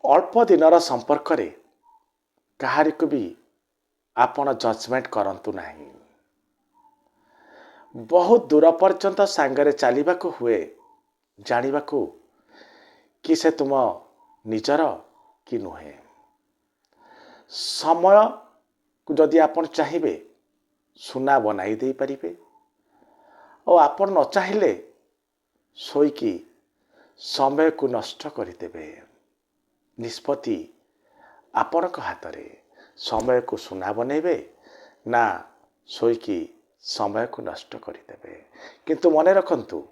अल्प दिनर संपर्क रे कहारी को भी आपण जजमेंट करंतु नहीं। बहुत दूर पर्यंत सांगरे चलने को हुए जानिबा को कि से तुम निजर कि नुहे। समय को जदि आपण चाहिए सुना बनाई दे पारिबे और आपण न चाहिए सोईकी समय को नष्ट करदेवे। निष्पत्ति आपण हाथ रे समय को सुना बनइबे ना सोईकी समय को नष्ट करदेवे। किंतु मन रखंतु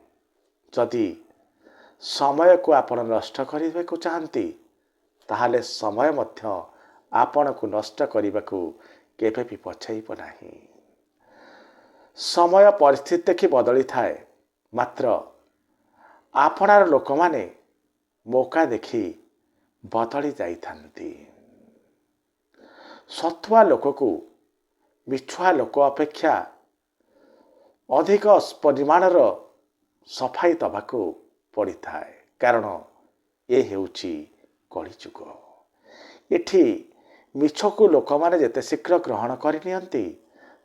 जदि समय को आपण नष्ट करने को चाहती ताहले समय मध्य आपण को नष्ट करने को केबे भी पछाइब नहीं। समय परिस्थिति देखि बदली थाए मात्र आपणार लोक माने मौका देखि बदली जाइथांती। सत्वा लोक को मिछुआ लोक अपेक्षा अधिक परिमाणर सफाई दबाको पड़ी थाए कारण ये हेउची कलिजुग। एठी मिछ को लोक माने जेते शीघ्र ग्रहण करनियंती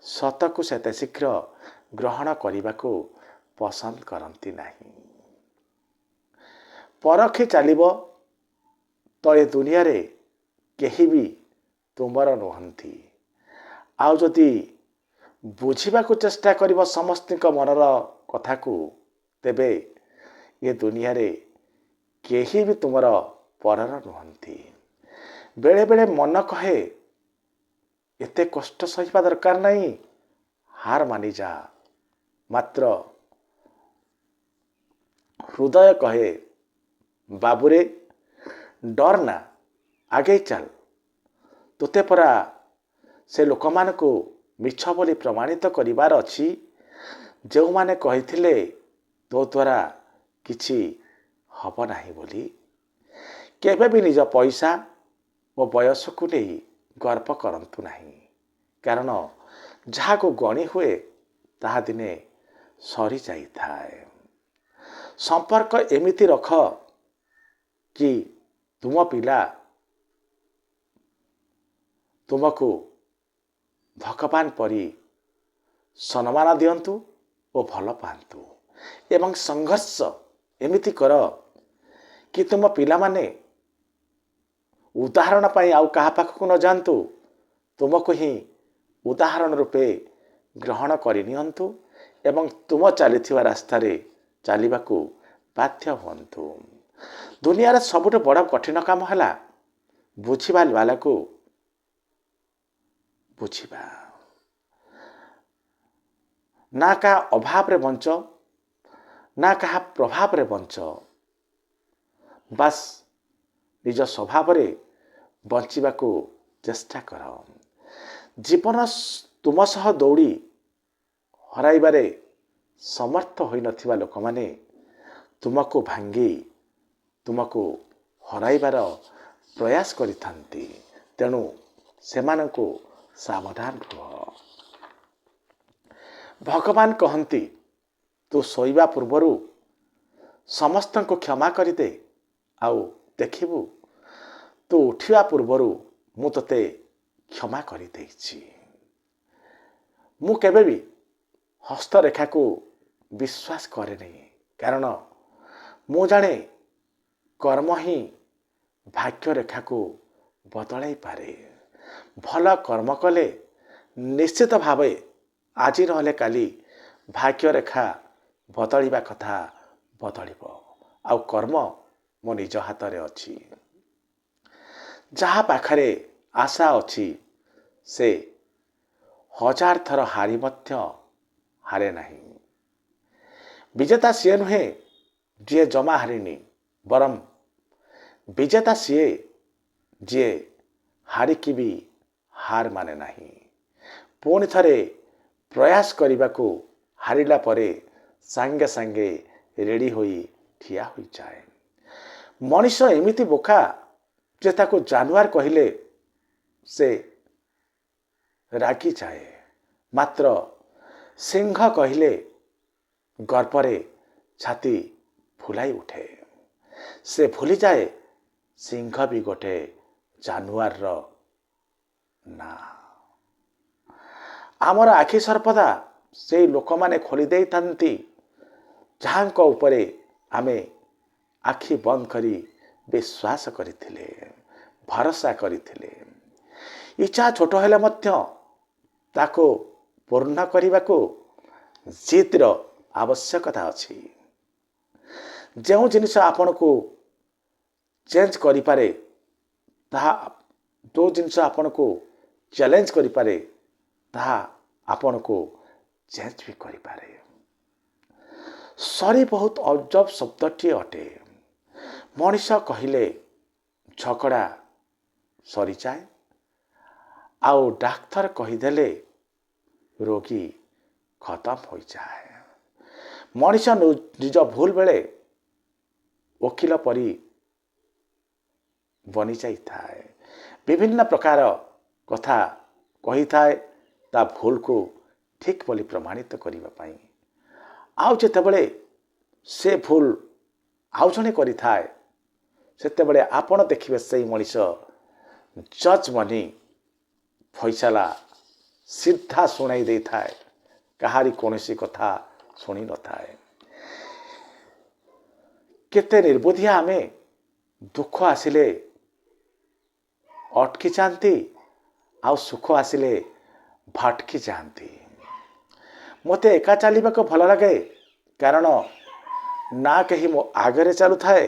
सत को सेते शीघ्र ग्रहण करने को पसंद करती नहीं। परखी चलिबो तो ये दुनिया रे केही भी तुमर नुहंती। आउ जदि बुझिबा को चेष्टा करिबो समस्तिक मनर कथा को तेबे ये दुनिया रे केही भी तुमर परर नुहंती। बेले बेले मन कहे एते कष्ट सहिबा दरकार नहीं, हार मानी जा। मात्र हृदय कहे बाबूरे डर ना आगे चल, तुते परा से लोक मान को मिछ बोली प्रमाणित करिवार अछि। जो माने कहिथिले तो द्वारा किछि हब नाही बोली केबे भी निज पैसा और बयस को नहीं गर्व करंतु नहीं। कारण जहा को गणी हुए ताहा दिने सरी जाई थाए। संपर्क एमिति रख कि तुम पिला तुमको भगवान परी सम्मान दियंतु और भल पांतु एवं संघर्ष एमिति कर कि तुम पिला माने उदाहरण पाई आउ कहा पाखक न जानतु, तुमको ही उदाहरण रूपे ग्रहण करनियंतु एवं तुम चलीथिबा रास्ता रे चलिबा को बाध्य हुंतु। दुनिया रे सबुठ बड़ कठिन काम हला बुझिबा वाला को बुझिबा। ना का अभाव रे बंच ना कहा प्रभाव रे बंच, बस निज स्वभाव रे बंचिबा को चेष्टा कर। जीवन तुम सह दौड़ी हराइबारे समर्थ होई नथिबा लोक माने तुमको भांगी तुमको हराइबार प्रयास करिथांती। तेणु सेमानंको सावधान रह। भगवान कहंती तू सोइबा पूर्वरु समस्त को क्षमा करदे आउ देखिबु तू उठिबा पूर्वरु मु तते क्षमा करि देछि। मु केबे भी हस्तरेखा को विश्वास करे नहीं कारण मु जाने कर्म ही भाग्य रेखा को बदलाई पारे। भल कर्म कले निश्चित भावे आज नहले काली भाग्य रेखा बदलिबा कथा बदलिब। आउ कर्म मो निज हाथ रे अछि। जहा पाखरे आशा अछि से हजार थर हारी मध्य हारे नहीं। विजेता सीए नुहे जे जमा हारिनी, बरम विजेता सीए जे हारिकी भी हार माने नहीं। पुणी थरे प्रयास करने को हारिला परे सांगे सांगे रेडी होई ठिया होई जाए। मनीष एमिति बोका जे ताको जानवर कहले से रागी जाए, मात्र सिंह कहले गर्भरे छाती फुलाई उठे। से भूली जाए ସିଂହ ବି ଗୋଟେ ଜାନୁଆରର ନା। ଆମର ଆଖି ସର୍ବଦା ସେଇ ଲୋକମାନେ ଖୋଲି ଦେଇଥାନ୍ତି ଯାହାଙ୍କ ଉପରେ ଆମେ ଆଖି ବନ୍ଦ କରି ବିଶ୍ୱାସ କରିଥିଲେ, ଭରସା କରିଥିଲେ। ଇଚ୍ଛା ଛୋଟ ହେଲେ ମଧ୍ୟ ତାକୁ ପୂର୍ଣ୍ଣ କରିବାକୁ ଜିଦ୍ର ଆବଶ୍ୟକତା ଅଛି। ଯେଉଁ ଜିନିଷ ଆପଣଙ୍କୁ ଚେଞ୍ଜ କରିପାରେ, ତାହା ଯେଉଁ ଜିନିଷ ଆପଣଙ୍କୁ ଚ୍ୟାଲେଞ୍ଜ କରିପାରେ, ତାହା ଆପଣଙ୍କୁ ଚେଞ୍ଜ ବି କରିପାରେ। ସରି ବହୁତ ଅଜବ ଶବ୍ଦଟିଏ ଅଟେ। ମଣିଷ କହିଲେ ଝଗଡ଼ା ସରିଯାଏ, ଆଉ ଡାକ୍ତର କହିଦେଲେ ରୋଗୀ ଖତମ ହୋଇଯାଏ। ମଣିଷ ନିଜ ଭୁଲ ବେଳେ ଓକିଲ ପରି ବନିଯାଇଥାଏ। ବିଭିନ୍ନ ପ୍ରକାର କଥା କହିଥାଏ ତା ଭୁଲକୁ ଠିକ୍ ବୋଲି ପ୍ରମାଣିତ କରିବା ପାଇଁ। ଆଉ ଯେତେବେଳେ ସେ ଭୁଲ ଆଉ ଜଣେ କରିଥାଏ, ସେତେବେଳେ ଆପଣ ଦେଖିବେ ସେଇ ମଣିଷ ଜଜ୍ ବନି ଫଇସଲା ସିଧା ଶୁଣାଇ ଦେଇଥାଏ, କାହାରି କୌଣସି କଥା ଶୁଣି ନଥାଏ। କେତେ ନିର୍ବୁଦ୍ଧିଆ ଆମେ, ଦୁଃଖ ଆସିଲେ ଅଟକି ଯାଆନ୍ତି, ଆଉ ସୁଖ ଆସିଲେ ଭଟକି ଯାଆନ୍ତି। ମୋତେ ଏକା ଚାଲିବାକୁ ଭଲ ଲାଗେ, କାରଣ ନା କେହି ମୋ ଆଗରେ ଚାଲୁଥାଏ,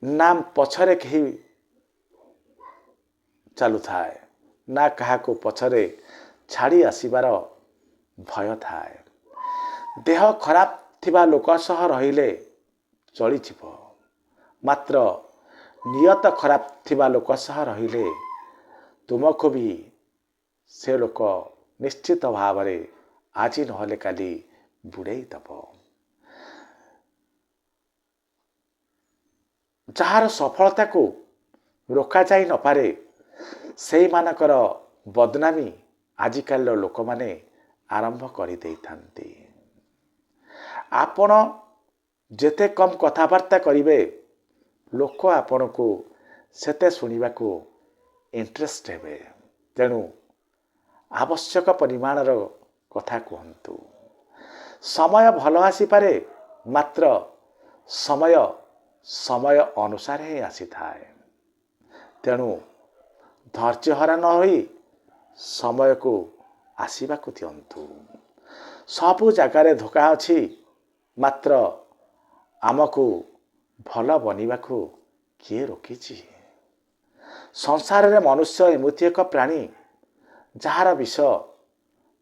ନା ପଛରେ କେହି ଚାଲୁଥାଏ, ନା କାହାକୁ ପଛରେ ଛାଡ଼ି ଆସିବାର ଭୟ ଥାଏ। ଦେହ ଖରାପ ଥିବା ଲୋକ ସହ ରହିଲେ ଚଳିଯିବ, ମାତ୍ର ନିୟତ ଖରାପ ଥିବା ଲୋକ ସହ ରହିଲେ ତୁମକୁ ବି ସେ ଲୋକ ନିଶ୍ଚିତ ଭାବରେ ଆଜି ନହେଲେ କାଲି ବୁଡ଼େଇ ଦେବ। ଯାହାର ସଫଳତାକୁ ରୋକାଯାଇ ନପାରେ, ସେଇମାନଙ୍କର ବଦନାମୀ ଆଜିକାଲିର ଲୋକମାନେ ଆରମ୍ଭ କରିଦେଇଥାନ୍ତି। ଆପଣ ଯେତେ କମ୍ କଥାବାର୍ତ୍ତା କରିବେ, ଲୋକ ଆପଣଙ୍କୁ ସେତେ ଶୁଣିବାକୁ ଇଣ୍ଟରେଷ୍ଟ ହେବେ। ତେଣୁ ଆବଶ୍ୟକ ପରିମାଣର କଥା କୁହନ୍ତୁ। ସମୟ ଭଲ ଆସିପାରେ, ମାତ୍ର ସମୟ ଅନୁସାରେ ହିଁ ଆସିଥାଏ। ତେଣୁ ଧୈର୍ଯ୍ୟହରା ନ ହୋଇ ସମୟକୁ ଆସିବାକୁ ଦିଅନ୍ତୁ। ସବୁ ଜାଗାରେ ଧୋକା ଅଛି, ମାତ୍ର ଆମକୁ ଭଲ ବନିବାକୁ କିଏ ରୋକିଛି? ସଂସାରରେ ମନୁଷ୍ୟ ଏମିତି ଏକ ପ୍ରାଣୀ ଯାହାର ବିଷ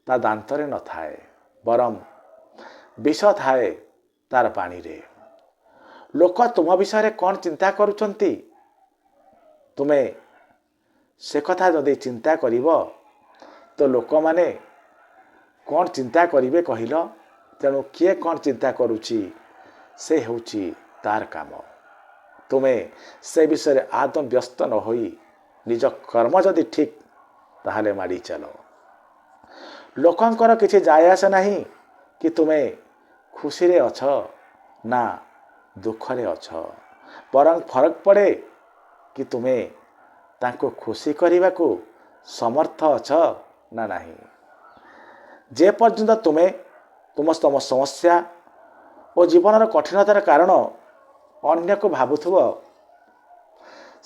ତା ଦାନ୍ତରେ ନଥାଏ, ବରଂ ବିଷ ଥାଏ ତାର ବାଣୀରେ। ଲୋକ ତୁମ ବିଷୟରେ କ'ଣ ଚିନ୍ତା କରୁଛନ୍ତି, ତୁମେ ସେ କଥା ଯଦି ଚିନ୍ତା କରିବ ତ ଲୋକମାନେ କ'ଣ ଚିନ୍ତା କରିବେ କହିଲ? ତେଣୁ କିଏ କ'ଣ ଚିନ୍ତା କରୁଛି ସେ ହେଉଛି ତାର କାମ। ତୁମେ ସେ ବିଷୟରେ ଆଦୌ ବ୍ୟସ୍ତ ନ ହୋଇ ନିଜ କର୍ମ ଯଦି ଠିକ୍, ତାହେଲେ ମାଡ଼ି ଚାଲ। ଲୋକଙ୍କର କିଛି ଯାଏ ଆସେ ନାହିଁ କି ତୁମେ ଖୁସିରେ ଅଛ ନା ଦୁଃଖରେ ଅଛ, ବରଂ ଫରକ ପଡ଼େ କି ତୁମେ ତାଙ୍କୁ ଖୁସି କରିବାକୁ ସମର୍ଥ ଅଛ ନା ନାହିଁ। ଯେ ପର୍ଯ୍ୟନ୍ତ ତୁମେ ତୁମ ସମସ୍ୟା ଓ ଜୀବନର କଠିନତାର କାରଣ ଅନ୍ୟକୁ ଭାବୁଥିବ,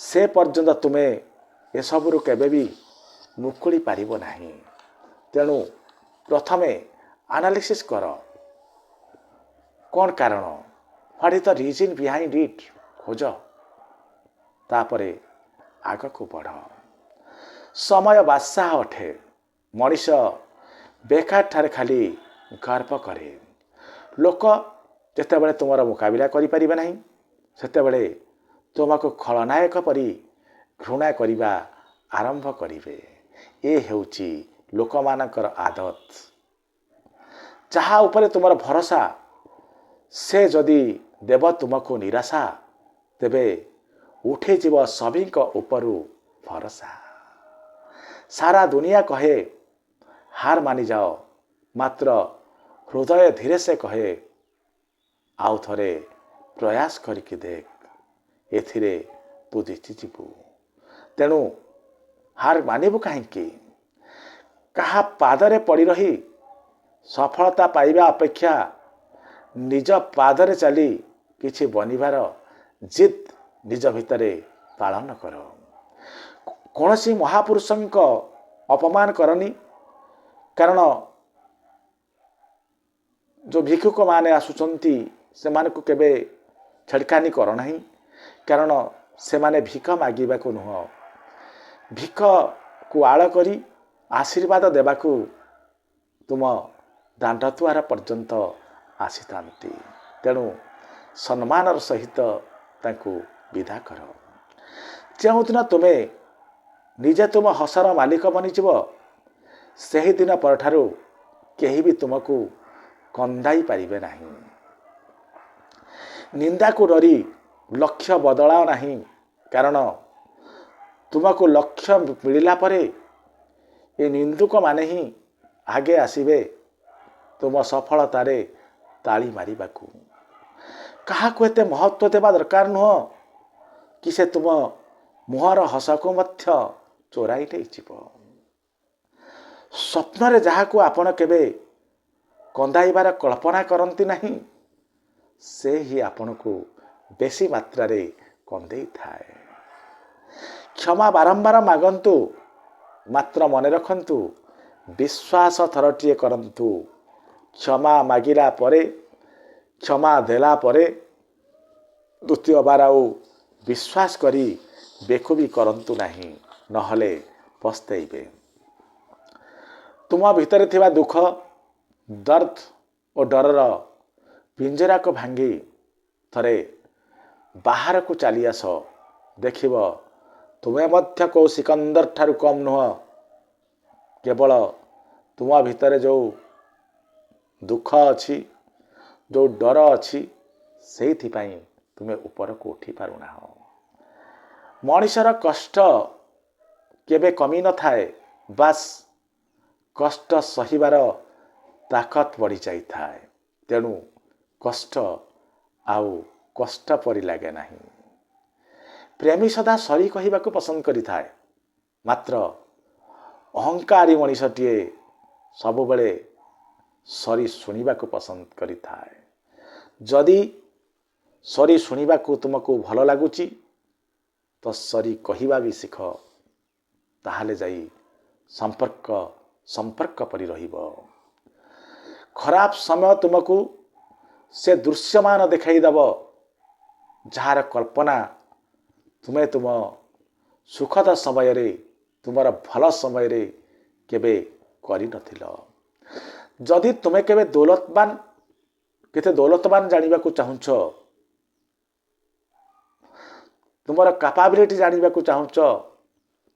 ସେ ପର୍ଯ୍ୟନ୍ତ ତୁମେ ଏସବୁରୁ କେବେ ବି ମୁକୁଳି ପାରିବ ନାହିଁ। ତେଣୁ ପ୍ରଥମେ ଆନାଲିସିସ୍ କର, କ'ଣ କାରଣ, what is the reason behind it ଖୋଜ, ତାପରେ ଆଗକୁ ବଢ଼। ସମୟ ବାଦଶାହ ଅଟେ। ମଣିଷ ବେକାର ଠାରେ ଖାଲି ଗର୍ବ କରେ। ଲୋକ ଯେତେବେଳେ ତୁମର ମୁକାବିଲା କରିପାରିବେ ନାହିଁ, ସେତେବେଳେ ତୁମକୁ ଖଳନାୟକ ପରି ଘୃଣା କରିବା ଆରମ୍ଭ କରିବେ। ଏ ହେଉଛି ଲୋକମାନଙ୍କର ଆଦତ। ଯାହା ଉପରେ ତୁମର ଭରସା, ସେ ଯଦି ଦେବ ତୁମକୁ ନିରାଶା, ତେବେ ଉଠିଯିବ ସଭିଙ୍କ ଉପରୁ ଭରସା। ସାରା ଦୁନିଆ କହେ ହାର ମାନିଯାଅ, ମାତ୍ର ହୃଦୟ ଧୀରେ ସେ କହେ ଆଉ ଥରେ ପ୍ରୟାସ କରିକି ଦେଖ। ଏଥିରେ ତୁ ଜିତିଯିବୁ। ତେଣୁ ହାର ମାନିବୁ କାହିଁକି? କାହା ପାଦରେ ପଡ଼ି ରହି ସଫଳତା ପାଇବା ଅପେକ୍ଷା ନିଜ ପାଦରେ ଚାଲି କିଛି ବନିବାର ଜିଦ୍ ନିଜ ଭିତରେ ପାଳନ କର। କୌଣସି ମହାପୁରୁଷଙ୍କ ଅପମାନ କରନି। କାରଣ ଯେଉଁ ଭିକ୍ଷୁକମାନେ ଆସୁଛନ୍ତି ସେମାନଙ୍କୁ କେବେ ଛେଡ଼ଖାନି କର ନାହିଁ। କାରଣ ସେମାନେ ଭିକ ମାଗିବାକୁ ନୁହଁ, ଭିକକୁ ଆଳ କରି ଆଶୀର୍ବାଦ ଦେବାକୁ ତୁମ ଦାଣ୍ଡ ଦୁଆର ପର୍ଯ୍ୟନ୍ତ ଆସିଥାନ୍ତି। ତେଣୁ ସମ୍ମାନର ସହିତ ତାଙ୍କୁ ବିଦା କର। ଯେଉଁଦିନ ତୁମେ ନିଜେ ତୁମ ହସର ମାଲିକ ବନିଯିବ, ସେହିଦିନ ପରଠାରୁ କେହି ବି ତୁମକୁ କନ୍ଦାଇ ପାରିବେ ନାହିଁ। ନିନ୍ଦାକୁ ଡରି ଲକ୍ଷ୍ୟ ବଦଳାଅ ନାହିଁ। କାରଣ ତୁମକୁ ଲକ୍ଷ୍ୟ ମିଳିଲା ପରେ ଏ ନିନ୍ଦୁକମାନେ ହିଁ ଆଗେ ଆସିବେ ତୁମ ସଫଳତାରେ ତାଳି ମାରିବାକୁ। କାହାକୁ ଏତେ ମହତ୍ଵ ଦେବା ଦରକାର ନୁହଁ କି ସେ ତୁମ ମୁହଁର ହସକୁ ମଧ୍ୟ ଚୋରାଇ ନେଇଯିବ। ସ୍ୱପ୍ନରେ ଯାହାକୁ ଆପଣ କେବେ କନ୍ଦାଇବାର କଳ୍ପନା କରନ୍ତି ନାହିଁ, ସେ ହିଁ ଆପଣଙ୍କୁ ବେଶୀ ମାତ୍ରାରେ କନ୍ଦେଇଥାଏ। କ୍ଷମା ବାରମ୍ବାର ମାଗନ୍ତୁ, ମାତ୍ର ମନେ ରଖନ୍ତୁ ବିଶ୍ୱାସ ଥରଟିଏ କରନ୍ତୁ। କ୍ଷମା ମାଗିଲା ପରେ, କ୍ଷମା ଦେଲା ପରେ ଦ୍ୱିତୀୟବାର ଆଉ ବିଶ୍ୱାସ କରି ବେକୁବି କରନ୍ତୁ ନାହିଁ, ନହେଲେ ପସ୍ତେଇବେ। ତୁମ ଭିତରେ ଥିବା ଦୁଃଖ, ଦର୍ଦ ଓ ଡରର ପିଞ୍ଜରାକୁ ଭାଙ୍ଗି ଥରେ ବାହାରକୁ ଚାଲି ଆସ। ଦେଖିବ ତୁମେ ମଧ୍ୟ କେଉଁ ସିକନ୍ଦର ଠାରୁ କମ୍ ନୁହଁ। କେବଳ ତୁମ ଭିତରେ ଯେଉଁ ଦୁଃଖ ଅଛି, ଯେଉଁ ଡର ଅଛି, ସେଇଥିପାଇଁ ତୁମେ ଉପରକୁ ଉଠି ପାରୁନାହଁ। ମଣିଷର କଷ୍ଟ କେବେ କମି ନଥାଏ, ବାସ୍ କଷ୍ଟ ସହିବାର ତାକତ ବଢ଼ିଯାଇଥାଏ। ତେଣୁ କଷ୍ଟ ଆଉ କଷ୍ଟ ପରି ଲାଗେ ନାହିଁ। ପ୍ରେମୀ ସଦା ସରି କହିବାକୁ ପସନ୍ଦ କରିଥାଏ, ମାତ୍ର ଅହଙ୍କାରୀ ମଣିଷଟିଏ ସବୁବେଳେ ସରି ଶୁଣିବାକୁ ପସନ୍ଦ କରିଥାଏ। ଯଦି ସରି ଶୁଣିବାକୁ ତୁମକୁ ଭଲ ଲାଗୁଛି ତ ସରି କହିବା ବି ଶିଖ। ତାହେଲେ ଯାଇ ସମ୍ପର୍କ ପରି ରହିବ। ଖରାପ ସମୟ ତୁମକୁ ସେ ଦୃଶ୍ୟମାନ ଦେଖାଇ ଦେବ ଯାହାର କଳ୍ପନା ତୁମେ ତୁମ ସୁଖଦ ସମୟରେ, ତୁମର ଭଲ ସମୟରେ କେବେ କରିନଥିଲ। ଯଦି ତୁମେ କେବେ କେତେ ଦୌଲତବାନ ଜାଣିବାକୁ ଚାହୁଁଛ, ତୁମର କାପାବିଲିଟି ଜାଣିବାକୁ ଚାହୁଁଛ,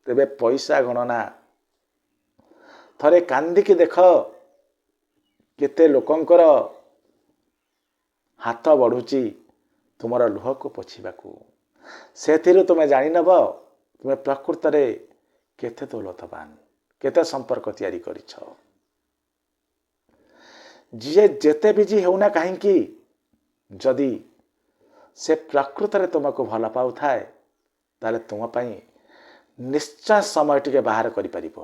ତେବେ ପଇସା ଗଣନା ଥରେ କାନ୍ଦିକି ଦେଖ। କେତେ ଲୋକଙ୍କର ହାତ ବଢ଼ୁଛି ତୁମର ଲୁହକୁ ପୋଛିବାକୁ। ସେଥିରୁ ତୁମେ ଜାଣିନେବ ତୁମେ ପ୍ରକୃତରେ କେତେ ଦୌଲତବାନ, କେତେ ସମ୍ପର୍କ ତିଆରି କରିଛ। ଯିଏ ଯେତେ ବିଜି ହେଉନା କାହିଁକି, ଯଦି ସେ ପ୍ରକୃତରେ ତୁମକୁ ଭଲ ପାଉଥାଏ, ତାହେଲେ ତୁମ ପାଇଁ ନିଶ୍ଚୟ ସମୟ ଟିକେ ବାହାର କରିପାରିବ।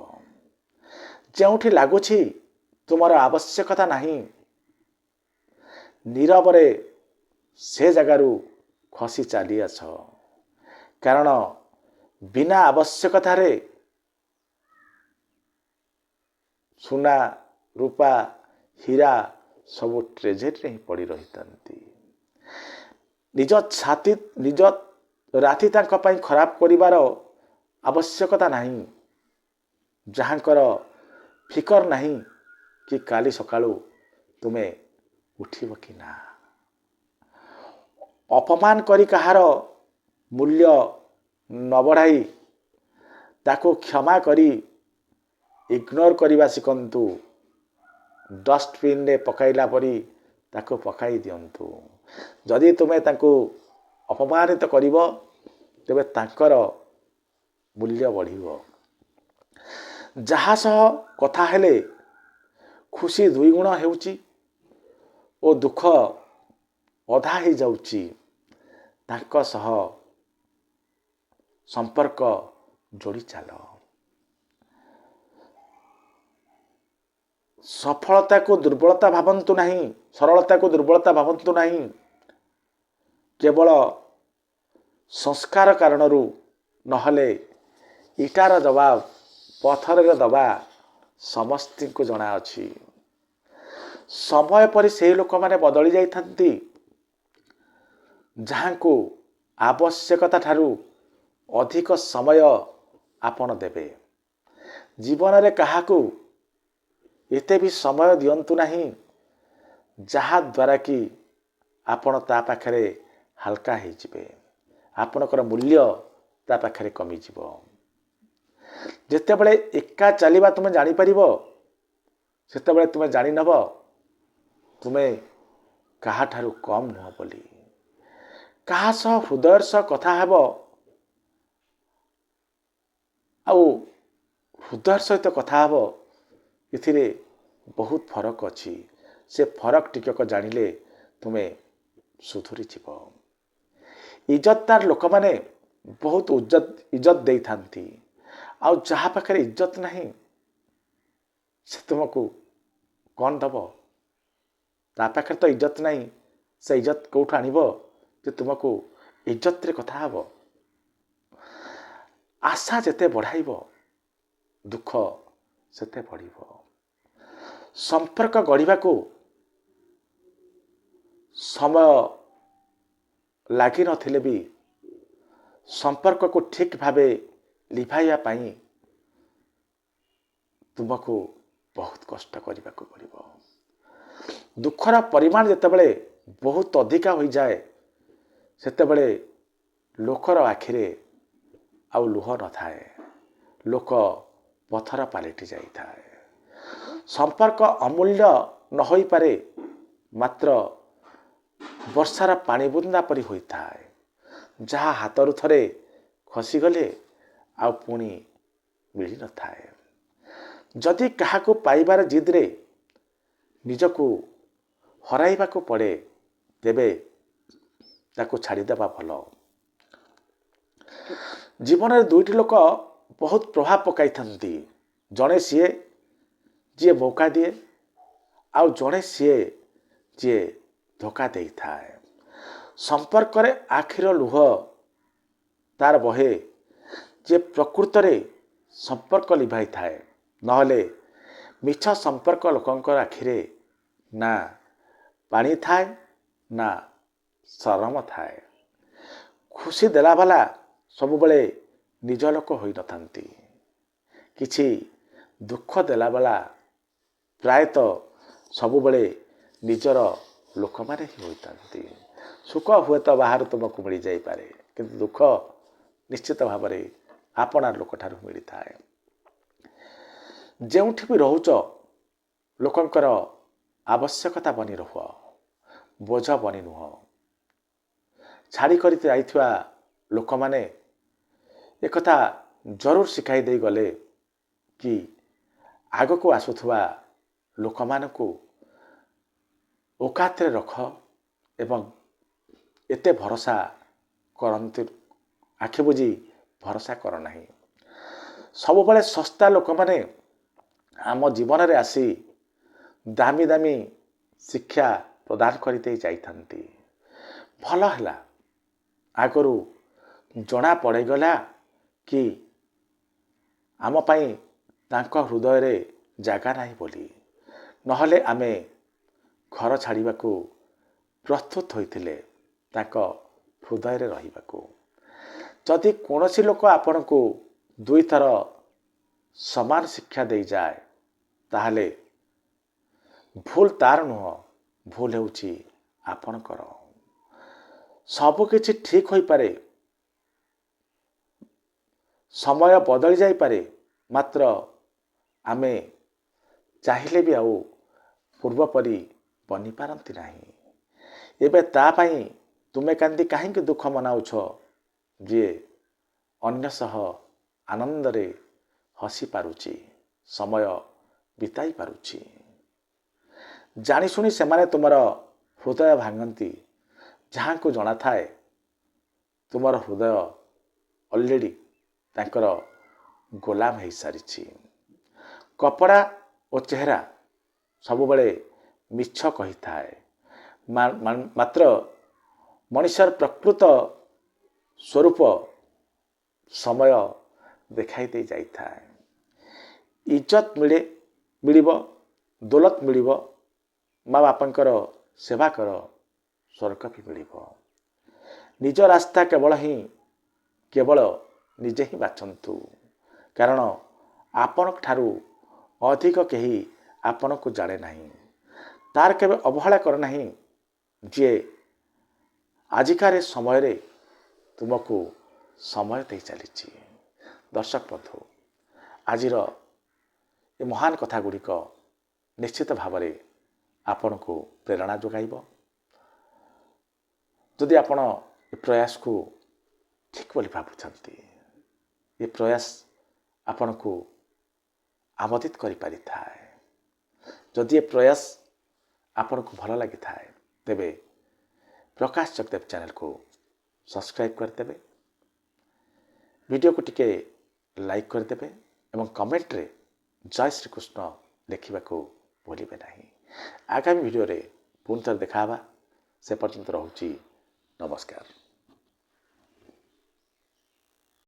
ଯେଉଁଠି ଲାଗୁଛି ତୁମର ଆବଶ୍ୟକତା ନାହିଁ, ନୀରବରେ ସେ ଜାଗାରୁ ଖସି ଚାଲି ଆସ। କାରଣ ବିନା ଆବଶ୍ୟକତାରେ ସୁନା, ରୂପା, ହୀରା ସବୁ ଟ୍ରେଜେରୀରେ ହିଁ ପଡ଼ି ରହିଥାନ୍ତି। ନିଜ ରାତି ତାଙ୍କ ପାଇଁ ଖରାପ କରିବାର ଆବଶ୍ୟକତା ନାହିଁ। ଯାହାଙ୍କର ଫିକର ନାହିଁ କି କାଲି ସକାଳୁ ତୁମେ ଉଠିବ କି ନା। ଅପମାନ କରି କାହାର ମୂଲ୍ୟ ନ ବଢ଼ାଇ ତାକୁ କ୍ଷମା କରି ଇଗ୍ନୋର କରିବା ଶିଖନ୍ତୁ। ଡଷ୍ଟବିନରେ ପକାଇଲା ପରି ତାକୁ ପକାଇ ଦିଅନ୍ତୁ। ଯଦି ତୁମେ ତାଙ୍କୁ ଅପମାନିତ କରିବ, ତେବେ ତାଙ୍କର ମୂଲ୍ୟ ବଢ଼ିବ। ଯାହା ସହ କଥା ହେଲେ ଖୁସି ଦୁଇଗୁଣ ହେଉଛି ଓ ଦୁଃଖ ଅଧା ହେଇଯାଉଛି, ତାଙ୍କ ସହ संपर्क जोड़ी चाल। सफलता को दुर्बलता भावन्तु नहीं, सरलता को दुर्बलता भावन्तु नहीं। केवल संस्कार कारणरू नहले इटार दबाव पथर दबा समस्त को जना अछि। समय पर से लोक माने बदली जाइथांती जहाँ को आवश्यकता ठारू अधिक समय आपण देबे। जीवन रे काहाकू एते भी समय दियंतु नहीं जहा द्वारा कि आपण ता पाखरे हल्का हो जिवे, आपणकर मूल्य ता पाखरे कमी जिवो। जेते बळे एका चलिबा तुमे जानि परिबो सेते बळे तुमे जानि नबो तुमे काहा ठारू कम नुह बोली। काहा सह हृदय सह कथा हेबो आउ हृदय सहित कथा हेबो इथिरे बहुत फरक अछि। से फरक टिकक जानिले तुमे सुधुरी जीव। इज्जतदार लोक माने बहुत इज्जत दे थांती। आउ जहा पाखरे इज्जत नहीं से तुमको कौन दब? ता पाखरे तो इज्जत नहीं, से इज्जत कोठा आनिबो जे तुमको इज्जत रे कथा हबो। आशा जेते बढ़ाइबो दुख सेते बढ़िबो। संपर्क गढ़िबा को समय लागी नथिले भी संपर्क को ठीक भावे लिभाइया पाई तुमको बहुत कष्ट करने को पड़ो। दुखर परिमाण जितेबले बहुत अधिका हो जाए सेतेबले लोकर आखिरे आउ लुह न थाए, लोक पथर पालिटी जाए। संपर्क अमूल्य न होई पारे, मात्र वर्षार पानी बुंदा परी होता है जहाँ हाथरू थरे खसीगले आउ पुणी मिल न थाए। जदि काहाको पाइबार जिद्रे निजको हराइबा को पड़े तेबे ताको छाड़ीदेवा भल। जीवन में दुईटी लोक बहुत प्रभाव पकाई थांती। जड़े सीए जी मौका दिए आउ जड़े सीए जी धोखा दे थाए। संपर्क रे आखिर लुह तार बहे जे प्रकृत रे संपर्क लिभाई थाए, नहले मिछ संपर्क लोकंकर आखिरे ना पानी थाए ना शरम थाए। खुशी देला वाला सब बळे निज लोक होई न थांती, किछि दुख देला वाला प्रायतः सब बळे निजर लोक माने ही होई थांती। सुख हुए तो बाहर तुमको मिल जाई पारे, किंतु दुख निश्चित भाव में आपणार लोक ठारू मिली थाए। जेउठी भी रहुच लोकंकर आवश्यकता बनी रहुआ, बोझ बनी नुह। छाड़ी करी जाइथिबा लोक माने एकथा जरूर शिखाई दे गले कि आग को आसुथुवा लोक मानकु औकात रे रख एवं एते भरोसा करंती आखि बुझी भरोसा कर नहीं। सब बळे सस्ता लोक माने आम जीवन रे आसी दामी दामी शिक्षा प्रदान करते जाइथांती। भल हला आगरू जना पड़े गला कि आम पाई तांको हृदय रे जागा नहीं बोली, नहले आमे घर छाड़ीबा को प्रस्तुत होइथिले तांको हृदय रे रहिबा को। जदि कोनोसी लोक आपन को दुई थर समान शिक्षा दे जाए ताहले भूल तार नुह, भूल हेउची आपणकर। सब किछि ठीक होई पारे, समय बदली जाई पारे, मात्र आमे चाहिले भी आउ पूर्व परी बनी पारंती नहीं। एबे ता पाई तुमे कांदी काहे दुख मनाउछ जे अन्य सह आनंद रे हसी पारुची, समय बिताई पारुची। जानी सुनी से माने तुमर हृदय भांगती, जहाँ को जना थाए तुमर हृदय ऑलरेडी ତାଙ୍କର ଗୋଲାମ ହୋଇସାରିଛି। କପଡ଼ା ଓ ଚେହେରା ସବୁବେଳେ ମିଛ କହିଥାଏ, ମାତ୍ର ମଣିଷର ପ୍ରକୃତ ସ୍ୱରୂପ ସମୟ ଦେଖାଇ ଦେଇ ଯାଇଥାଏ। ଇଜ୍ଜତ ମିଳିବ, ଦୌଲତ ମିଳିବ, ମା ବାପାଙ୍କର ସେବା କର, ସ୍ୱର୍ଗ ବି ମିଳିବ। ନିଜ ରାସ୍ତା କେବଳ ନିଜେ ହିଁ ବାଛନ୍ତୁ, କାରଣ ଆପଣଙ୍କ ଠାରୁ ଅଧିକ କେହି ଆପଣଙ୍କୁ ଜାଣେ ନାହିଁ। ତାର କେବେ ଅବହେଳା କର ନାହିଁ, ଯିଏ ଆଜିକାର ସମୟରେ ତୁମକୁ ସମୟ ଦେଇ ଚାଲିଛି। ଦର୍ଶକ ବନ୍ଧୁ, ଆଜିର ଏ ମହାନ କଥା ଗୁଡ଼ିକ ନିଶ୍ଚିତ ଭାବରେ ଆପଣଙ୍କୁ ପ୍ରେରଣା ଯୋଗାଇବ। ଯଦି ଆପଣ ଏ ପ୍ରୟାସକୁ ଠିକ ବୋଲି ଭାବୁଛନ୍ତି, ଏ ପ୍ରୟାସ ଆପଣଙ୍କୁ ଆମୋଦିତ କରିପାରିଥାଏ। ଯଦି ଏ ପ୍ରୟାସ ଆପଣଙ୍କୁ ଭଲ ଲାଗିଥାଏ, ତେବେ ପ୍ରକାଶ ଜଗଦେବ ଚ୍ୟାନେଲକୁ ସବସ୍କ୍ରାଇବ୍ କରିଦେବେ, ଭିଡ଼ିଓକୁ ଟିକେ ଲାଇକ୍ କରିଦେବେ ଏବଂ କମେଣ୍ଟରେ ଜୟ ଶ୍ରୀକୃଷ୍ଣ ଲେଖିବାକୁ ଭୁଲିବେ ନାହିଁ। ଆଗାମୀ ଭିଡ଼ିଓରେ ପୁଣି ଥରେ ଦେଖା ହେବା। ସେ ପର୍ଯ୍ୟନ୍ତ ରହୁଛି, ନମସ୍କାର।